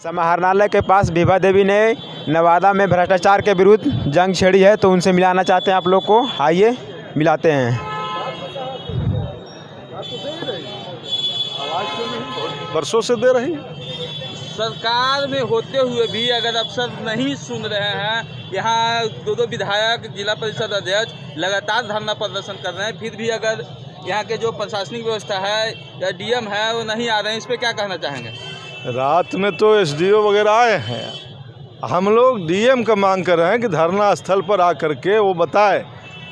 समाहरणालय के पास विभा देवी ने नवादा में भ्रष्टाचार के विरुद्ध जंग छेड़ी है, तो उनसे मिलाना चाहते हैं आप लोग को। आइए मिलाते हैं। वर्षों से दे रही सरकार में होते हुए भी अगर अफसर नहीं सुन रहे हैं, यहाँ दो विधायक, जिला परिषद अध्यक्ष लगातार धरना प्रदर्शन कर रहे हैं, फिर भी अगर यहाँ के जो प्रशासनिक व्यवस्था है या डीएम है वो नहीं आ रहे हैं, इस पर क्या कहना चाहेंगे? रात में तो एसडीओ वगैरह आए हैं। हम लोग डीएम का मांग कर रहे हैं कि धरना स्थल पर आकर के वो बताए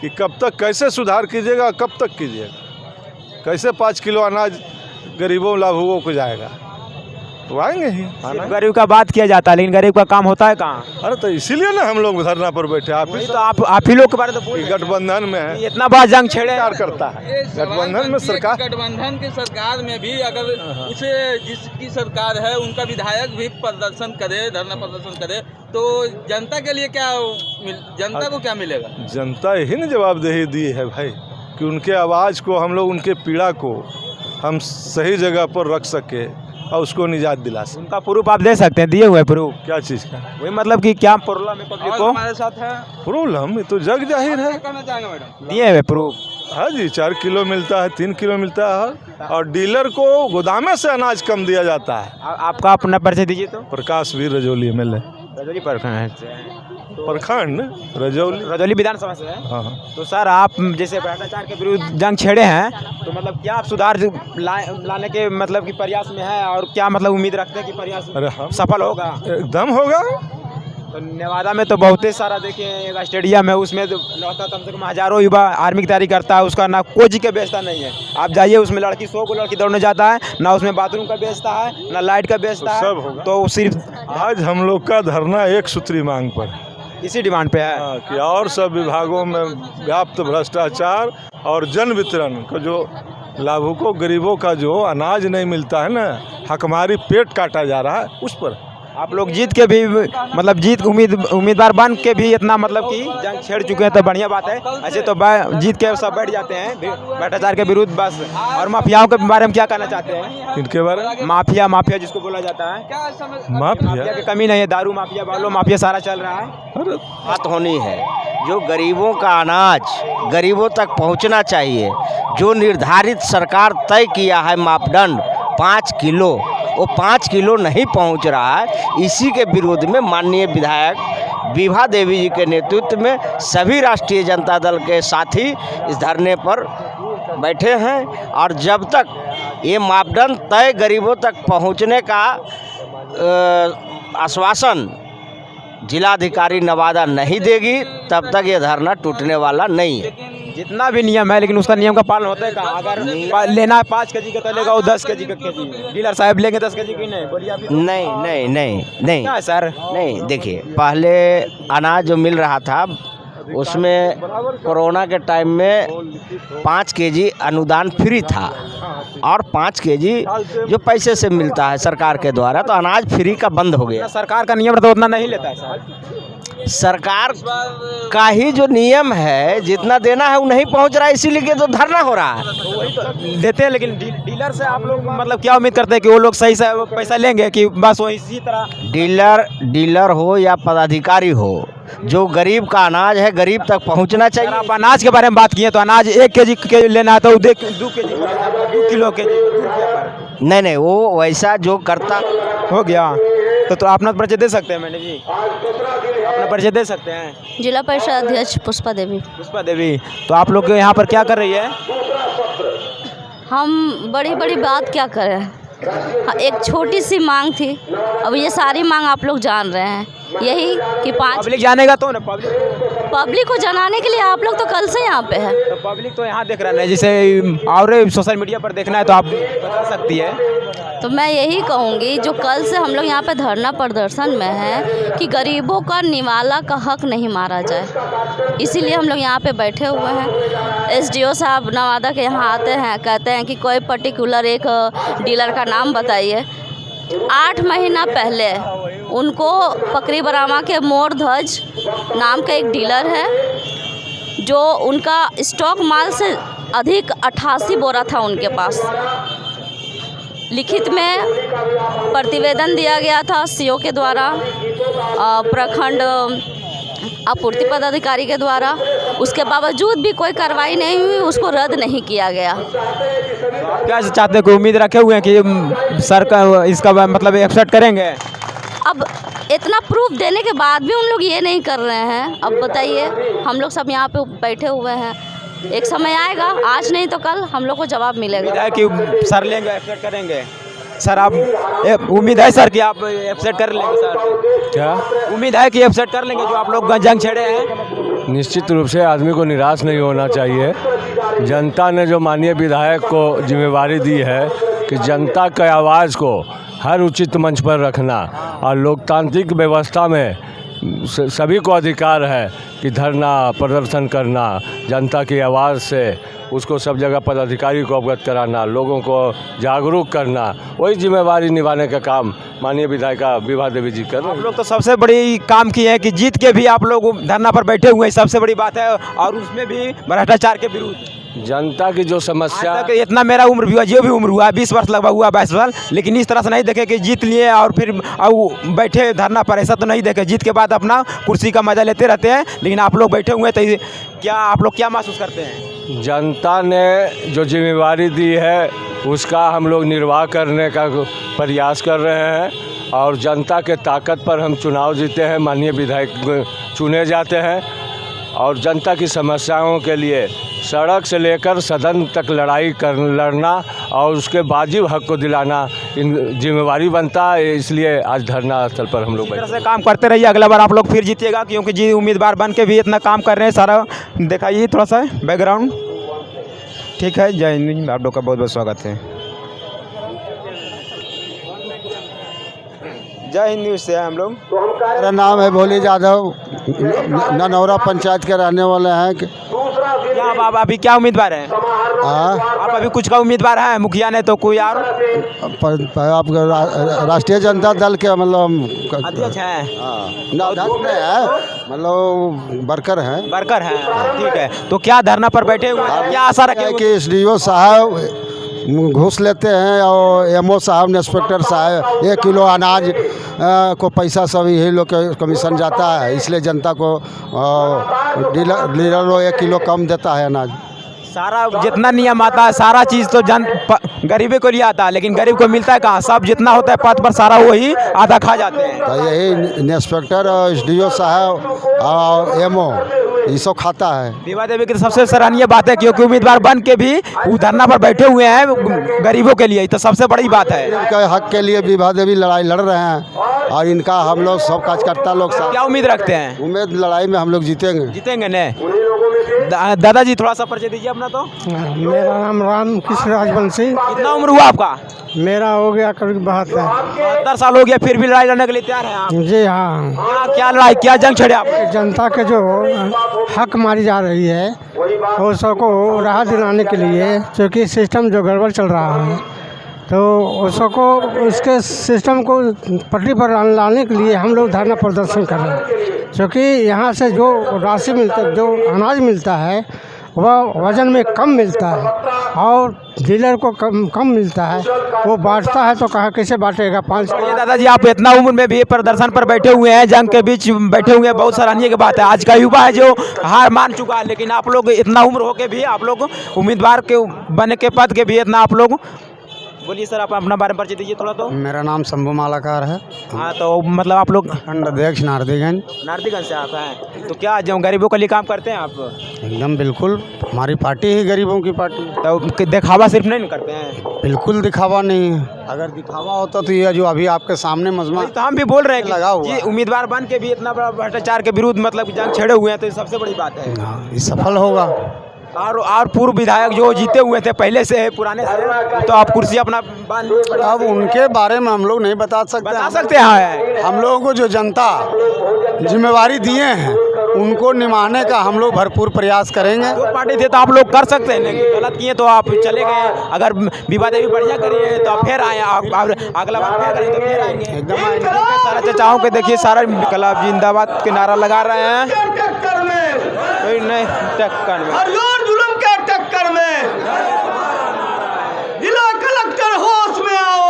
कि कब तक कैसे सुधार कीजिएगा, कब तक कीजिएगा, कैसे 5 किलो अनाज गरीबों लाभुकों को जाएगा। तो आएंगे ही। गरीब का बात किया जाता है, लेकिन गरीब का काम होता है कहाँ? अरे तो इसीलिए ना हम लोग धरना पर बैठे। आप ही तो आप ही लोग के बारे में तो गठबंधन में है, इतना बड़ा जंग छेड़े सरकार करता है। गठबंधन में सरकार, गठबंधन की सरकार में भी अगर उसे जिसकी सरकार है उनका विधायक भी प्रदर्शन करे, धरना प्रदर्शन करे, तो जनता के लिए क्या, जनता को क्या मिलेगा? जनता यही ना जवाबदेही दी है भाई कि उनके आवाज़ को हम लोग, उनके पीड़ा को हम सही जगह पर रख सके और उसको निजात दिला सके। उनका प्रूफ आप दे सकते हैं, दिए हुए प्रूफ? क्या चीज़ का? वही मतलब कि क्या प्रॉब्लम है पब्लिक को? हमारे साथ है प्रॉब्लम ये तो जग जाहिर है। कहना चाहेंगे मैडम? दिए हुए प्रूफ? हाँ जी, 4 किलो मिलता है, 3 किलो मिलता है, और डीलर को गोदामे से अनाज कम दिया जाता है। आपका अपना परिचय दीजिए तो। प्रकाश वीर रजौली MLA, रजौली प्रखंड रजौली विधानसभा से है। हाँ हाँ। तो सर, आप जैसे भ्रष्टाचार के विरुद्ध जंग छेड़े हैं, तो मतलब क्या आप सुधार लाने के मतलब कि प्रयास में है, और क्या मतलब उम्मीद रखते हैं कि प्रयास अरे हम सफल होगा? एकदम होगा। तो नेवादा में तो बहुत ही सारा देखिए एक स्टेडियम है, उसमें लौटा कम से कम हजारों युवा आर्मी की तैयारी करता है, उसका ना कोई चीज़ का व्यवस्था नहीं है। आप जाइए, उसमें लड़की 100 को लड़की दौड़ने जाता है, ना उसमें बाथरूम का व्यवस्था है, ना लाइट का व्यवस्था है। सब होगा। तो सिर्फ आज हम लोग का धरना एक सूत्री मांग पर है, इसी डिमांड पे है कि और सब विभागों में व्याप्त भ्रष्टाचार और जन वितरण को, जो लाभुकों गरीबों का जो अनाज नहीं मिलता है ना, हकमारी पेट काटा जा रहा है, उस पर आप लोग जीत के भी मतलब उम्मीदवार बन के भी इतना मतलब कि जंग छेड़ चुके हैं, तो बढ़िया बात है। ऐसे तो जीत के सब बैठ जाते हैं भ्रष्टाचार के विरुद्ध बस। और माफियाओं के बारे में क्या कहना चाहते हैं? इनके बारे में माफिया जिसको बोला जाता है, माफिया की कमी नहीं है, दारू माफिया, बालू माफिया सारा चल रहा है। बात होनी है, जो गरीबों का अनाज गरीबों तक पहुंचना चाहिए, जो निर्धारित सरकार तय किया है मापदंड 5 किलो, वो 5 किलो नहीं पहुंच रहा है। इसी के विरोध में माननीय विधायक विभा देवी जी के नेतृत्व में सभी राष्ट्रीय जनता दल के साथी इस धरने पर बैठे हैं, और जब तक ये मापदंड तय गरीबों तक पहुंचने का आश्वासन जिलाधिकारी नवादा नहीं देगी, तब तक ये धरना टूटने वाला नहीं है। जितना भी नियम है, लेकिन उसका नियम का पालन होता है कहाँ? अगर लेना है 5 केजी का, तो लेगा वो 10 केजी का केजी। डीलर साहब लेंगे 10 केजी की? नहीं, बोलिए आप। नहीं क्या है सर? नहीं, देखिए, पहले अनाज जो मिल रहा था उसमें कोरोना के टाइम में 5 केजी अनुदान फ्री था, और 5 केजी जो पैसे से मिलता है सरकार के द्वारा, तो अनाज फ्री का बंद हो गया। सरकार का नियम तो उतना नहीं लेता है सर। सरकार का ही जो नियम है, जितना देना है वो नहीं पहुंच रहा है, इसीलिए तो धरना हो रहा है। देते हैं, लेकिन डीलर से आप लोग मतलब क्या उम्मीद करते हैं कि वो लोग सही से पैसा लेंगे, कि बस वो इसी तरह? डीलर हो या पदाधिकारी हो, जो गरीब का अनाज है गरीब तक पहुंचना चाहिए। आप अनाज के बारे में बात किए, तो अनाज 1 केजी के लेना है तो 2 केजी, 2 किलो के नहीं, वो वैसा जो करता हो गया। तो अपना परिचय दे सकते हैं? मैंने जी अपना परिचय दे सकते हैं? जिला परिषद अध्यक्ष पुष्पा देवी। तो आप लोग यहाँ पर क्या कर रही है? हम बड़ी बात क्या करें, एक छोटी सी मांग थी, अब ये सारी मांग आप लोग जान रहे हैं, यही कि 5 पब्लिक जानेगा तो ना, पब्लिक को जनाने के लिए आप लोग तो कल से यहाँ पे है। तो पब्लिक तो यहाँ देख रहा है, जैसे और सोशल मीडिया पर देखना है तो आप बता सकती है। तो मैं यही कहूँगी, जो कल से हम लोग यहाँ पे धरना प्रदर्शन में है, कि गरीबों का निवाला का हक नहीं मारा जाए, इसीलिए हम लोग यहाँ पे बैठे हुए हैं। एसडीओ साहब नवादा के यहाँ आते हैं, कहते हैं कि कोई पर्टिकुलर एक डीलर का नाम बताइए। 8 महीना पहले उनको पकड़ी बरामा के मोर ध्वज नाम का एक डीलर है, जो उनका स्टॉक माल से अधिक 88 बोरा था उनके पास। लिखित में प्रतिवेदन दिया गया था सीओ के द्वारा, प्रखंड आपूर्ति पदाधिकारी के द्वारा, उसके बावजूद भी कोई कार्रवाई नहीं हुई, उसको रद्द नहीं किया गया। क्या चाहते हैं, कोई उम्मीद रखे हुए हैं कि सरकार इसका मतलब एक्सेप्ट करेंगे? अब इतना प्रूफ देने के बाद भी उन लोग ये नहीं कर रहे हैं। अब बताइए, हम लोग सब यहाँ पे बैठे हुए हैं, एक समय आएगा, आज नहीं तो कल हम लोग को जवाब मिलेगा। उम्मीद है कि सर लेंगे, एक्सेप्ट करेंगे? सर आप उम्मीद है सर कि आप एक्सेप्ट कर लेंगे? सर क्या उम्मीद है कि एक्सेप्ट कर लेंगे जो आप लोग जंग छेड़े हैं? निश्चित रूप से आदमी को निराश नहीं होना चाहिए। जनता ने जो माननीय विधायक को जिम्मेवारी दी है कि जनता के आवाज़ को हर उचित मंच पर रखना, और लोकतांत्रिक व्यवस्था में सभी को अधिकार है कि धरना प्रदर्शन करना, जनता की आवाज़ से उसको सब जगह पदाधिकारी को अवगत कराना, लोगों को जागरूक करना, वही जिम्मेवारी निभाने का काम माननीय विधायिका विभा देवी जी कर रहे आप हैं। लोग तो सबसे बड़ी काम किए हैं कि जीत के भी आप लोग धरना पर बैठे हुए हैं, सबसे बड़ी बात है, और उसमें भी भ्रष्टाचार के विरुद्ध। जनता की जो समस्या, आज तक इतना मेरा उम्र भी हुआ, जो भी उम्र हुआ 20 वर्ष लगभग हुआ, 22 साल, लेकिन इस तरह से नहीं देखे कि जीत लिए और फिर बैठे धरना पर, ऐसा तो नहीं देखे। जीत के बाद अपना कुर्सी का मजा लेते रहते हैं, लेकिन आप लोग बैठे हुए हैं, तो क्या आप लोग क्या महसूस करते हैं? जनता ने जो जिम्मेवारी दी है उसका हम लोग निर्वाह करने का प्रयास कर रहे हैं, और जनता के ताकत पर हम चुनाव जीते हैं, माननीय विधायक चुने जाते हैं, और जनता की समस्याओं के लिए सड़क से लेकर सदन तक लड़ना और उसके वाजिब हक को दिलाना इन जिम्मेवारी बनता है। इसलिए आज धरना स्थल पर हम लोग इस तरह से काम करते रहिए, अगला बार आप लोग फिर जीतिएगा, क्योंकि जी उम्मीदवार बन के भी इतना काम कर रहे हैं। सारा दिखाइए थोड़ा सा बैकग्राउंड। ठीक है, जय हिंद, आप लोग का बहुत बहुत स्वागत है। जय हिंद न्यूज़ से हम लोग। मेरा नाम है भोले यादव, ननौरा पंचायत के रहने वाले हैं। क्या आप अभी क्या उम्मीदवार हैं? आप अभी कुछ का उम्मीदवार हैं? मुखिया ने तो कोई और आप राष्ट्रीय जनता दल के मतलब अध्यक्ष हैं? अध्यक्ष नहीं है, मतलब वर्कर हैं। वर्कर हैं, ठीक है। तो क्या धरना पर बैठे हुए हैं, क्या आशा रखें कि एसडीओ साहब घूस लेते हैं और एमओ साहब, इंस्पेक्टर साहब 1 किलो अनाज को पैसा सब यही लोग के कमीशन जाता है, इसलिए जनता को डीलर 1 किलो कम देता है अनाज। सारा जितना नियम आता है, सारा चीज़ तो गरीबी को लिए आता है, लेकिन गरीब को मिलता है कहाँ? सब जितना होता है पद पर सारा वही आधा खा जाते हैं। तो यही इंस्पेक्टर और एसडीओ साहब और एमओ ये सब खाता है। विभा देवी की सबसे सराहनीय बात है, क्योंकि उम्मीदवार बन के भी वो धरना पर बैठे हुए हैं गरीबों के लिए, तो सबसे बड़ी बात है। इनके हक के लिए विभा देवी लड़ाई लड़ रहे हैं, और इनका हम लोग सब कार्यकर्ता लोग क्या उम्मीद रखते हैं? उम्मीद लड़ाई में हम लोग जीतेंगे ने। दादाजी थोड़ा सा परिचय दीजिए अपना। तो मेरा नाम राम कृष्ण राजवंशी। कितना उम्र हुआ आपका? मेरा हो गया करीब 72 साल हो गया, फिर भी लड़ाई लड़ने के लिए तैयार हैं आप? जी हाँ। क्या लड़ाई, क्या जंग छेड़े आप? जनता के जो हक मारी जा रही है वो सबको राहत दिलाने के लिए, क्योंकि सिस्टम जो गड़बड़ चल रहा है, तो उसको उसके सिस्टम को पटरी पर लाने के लिए हम लोग धरना प्रदर्शन कर रहे हैं। क्योंकि यहाँ से जो राशि मिलता, जो अनाज मिलता है वह वज़न में कम मिलता है, और डीलर को कम मिलता है, वो बांटता है तो कहाँ कैसे बांटेगा? 5 दादाजी आप इतना उम्र में भी प्रदर्शन पर बैठे हुए हैं, जंग के बीच बैठे हुए हैं, बहुत सराहनीय की बात है। आज का युवा है जो हार मान चुका है, लेकिन आप लोग इतना उम्र होके भी आप लोग उम्मीदवार के बनने के पद के भी इतना आप लोग। बोलिए सर, आप अपना बारे में परिचय दीजिए थोड़ा। तो मेरा नाम शंभू मालाकार है। हाँ, तो मतलब आप लोग खंड अध्यक्ष नारदीगंज से आप हैं, तो क्या जो गरीबों के लिए काम करते हैं आप? एकदम बिल्कुल, हमारी पार्टी ही गरीबों की पार्टी। तो दिखावा सिर्फ नहीं करते हैं? बिल्कुल दिखावा नहीं है, अगर दिखावा होता तो ये जो अभी आपके सामने मजमा, तो हम भी बोल रहे हैं कि लगा हुआ जी उम्मीदवार बन के भी इतना बड़ा भ्रष्टाचार के विरुद्ध मतलब जंग छेड़े हुए हैं, तो ये सबसे बड़ी बात है। ये सफल होगा। और पूर्व विधायक जो जीते हुए थे पहले से है, पुराने से, तो आप कुर्सी अपना बांध लिए। अब उनके बारे में हम लोग नहीं बता सकते हैं। हम लोगों को जो जनता जिम्मेवारी दिए हैं उनको निभाने का हम लोग भरपूर प्रयास करेंगे। जो पार्टी थे तो आप लोग कर सकते हैं, लेकिन गलत किए तो आप चले गए। अगर विभा देवी बढ़िया करिए तो फिर आए, अगला बार फिर करें तो फिर आएंगे। एकदम आएंगे। सारा चचाओं के देखिए, सारा इनकलाब जिंदाबाद के नारा लगा रहे हैं। नहीं टक्कर में, जुल्म के टक्कर में जिला कलेक्टर होश में आओ।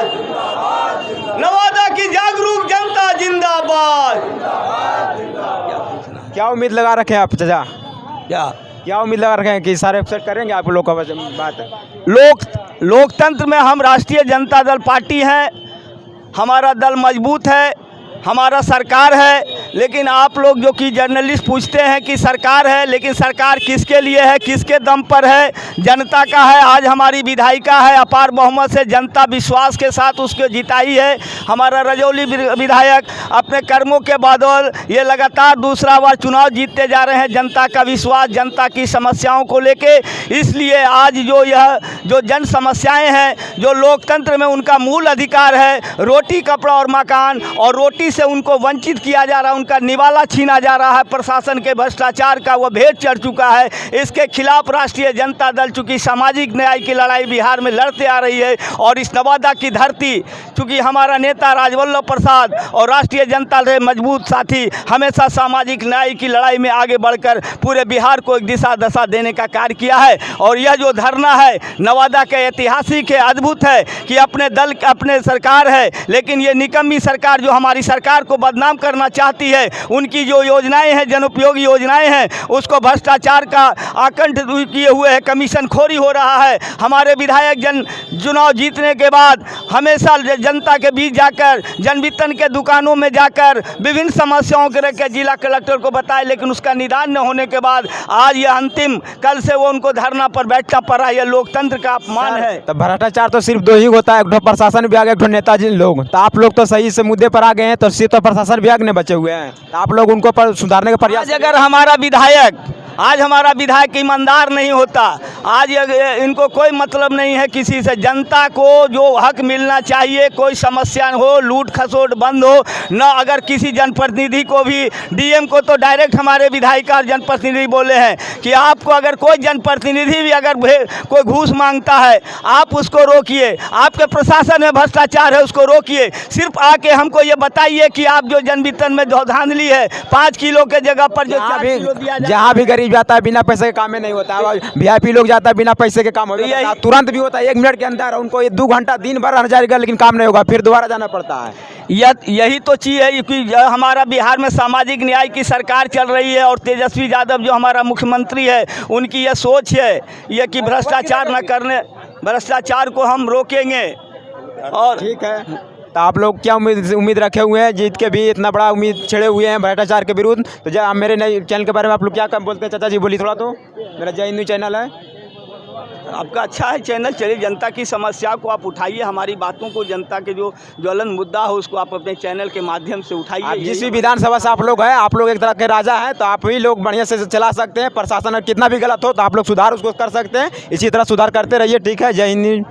जिंदाबाद, नवादा की जागरूक जनता जिंदाबाद। क्या उम्मीद लगा रखे हैं आप चाचा? क्या उम्मीद लगा रखे हैं कि सारे अपसेट करेंगे आप लोग का बात है? लोकतंत्र में हम राष्ट्रीय जनता दल पार्टी हैं, हमारा दल मजबूत है, हमारा सरकार है। लेकिन आप लोग जो कि जर्नलिस्ट पूछते हैं कि सरकार है, लेकिन सरकार किसके लिए है, किसके दम पर है? जनता का है। आज हमारी विधायिका है, अपार बहुमत से जनता विश्वास के साथ उसको जिताई है। हमारा रजौली विधायक अपने कर्मों के बादल ये लगातार दूसरा बार चुनाव जीतते जा रहे हैं। जनता का विश्वास, जनता की समस्याओं को लेके, इसलिए आज जो जन समस्याएं हैं, जो लोकतंत्र में उनका मूल अधिकार है, रोटी कपड़ा और मकान, और रोटी से उनको वंचित किया जा रहा है, उनका निवाला छीना जा रहा है। प्रशासन के भ्रष्टाचार का वो भेद चढ़ चुका है। इसके खिलाफ राष्ट्रीय जनता दल चूँकि सामाजिक न्याय की लड़ाई बिहार में लड़ते आ रही है, और इस नवादा की धरती चूँकि हमारा नेता राजवल्लभ प्रसाद और राष्ट्रीय जनता दल मजबूत साथी हमेशा सामाजिक न्याय की लड़ाई में आगे बढ़कर पूरे बिहार को एक दिशा दशा देने का कार्य किया है। और यह जो धरना है नवादा के ऐतिहासिक है, अद्भुत है कि अपने दल अपने सरकार है, लेकिन ये निकम्मी सरकार जो हमारी सरकार को बदनाम करना चाहती है, उनकी जो योजनाएं हैं, जनोपयोगी योजनाएं हैं, उसको भ्रष्टाचार का आकंठ किए हुए है, कमीशन खोरी हो रहा है। हमारे विधायक चुनाव जीतने के बाद हमेशा जनता के बीच जाकर, जन वितरण के दुकानों में जाकर विभिन्न समस्याओं के लेकर जिला कलेक्टर को बताए, लेकिन उसका निदान न होने के बाद आज यह अंतिम, कल से वो उनको धरना पर बैठना पड़ रहा है। यह लोकतंत्र का अपमान है। तो भ्रष्टाचार तो सिर्फ दो ही होता है, एक ठो प्रशासन विभाग, एक ठो नेताजी लोग। तो आप लोग तो सही से मुद्दे पर आ गए हैं, तो सिर्फ तो प्रशासन विभाग ने बचे हुए हैं। तो आप लोग उनको पर सुधारने का प्रयास। अगर हमारा विधायक ईमानदार नहीं होता, आज इनको कोई मतलब नहीं है किसी से। जनता को जो हक मिलना चाहिए, कोई समस्या हो, लूट खसोट बंद हो न। अगर किसी जनप्रतिनिधि को भी, डीएम को तो डायरेक्ट हमारे विधायक और जनप्रतिनिधि बोले हैं कि आपको अगर कोई जनप्रतिनिधि भी अगर कोई घूस मांगता है, आप उसको रोकिए। आपके प्रशासन में भ्रष्टाचार है, उसको रोकिए। सिर्फ आके हमको ये बताइए कि आप जो जन वितरण में धांधली है, 5 किलो के जगह पर जो 4 किलो दिया जाए, जहाँ भी गरीब जाता है बिना पैसे के काम में नहीं होता। वीआईपी लोग जाता है बिना पैसे के काम हो जाता है, तुरंत भी होता है 1 मिनट के अंदर। उनको ये 2 घंटा दिन भर रह जाएगा, लेकिन काम नहीं होगा, फिर दोबारा जाना पड़ता है। यही तो चीज़ है कि हमारा बिहार में सामाजिक न्याय की सरकार चल रही है, और तेजस्वी यादव जो हमारा मुख्यमंत्री है, उनकी यह सोच है यह कि भ्रष्टाचार न करने, भ्रष्टाचार को हम रोकेंगे। और ठीक है, तो आप लोग क्या उम्मीद रखे हुए हैं? जीत के भी इतना बड़ा उम्मीद छेड़े हुए हैं भ्रष्टाचार के विरुद्ध। तो जब मेरे नए चैनल के बारे में आप लोग क्या बोलते हैं चाचा जी? बोलिए थोड़ा। तो मेरा जय हिंद चैनल है, आपका अच्छा है चैनल, चलिए जनता की समस्या को आप उठाइए, हमारी बातों को, जनता के जो ज्वलन मुद्दा हो उसको आप अपने चैनल के माध्यम से उठाइए। जिस भी विधानसभा से आप लोग हैं, आप लोग एक तरह के राजा हैं, तो आप ही लोग बढ़िया से चला सकते हैं। प्रशासन कितना भी गलत हो तो आप लोग सुधार उसको कर सकते हैं। इसी तरह सुधार करते रहिए। ठीक है, जय हिंद।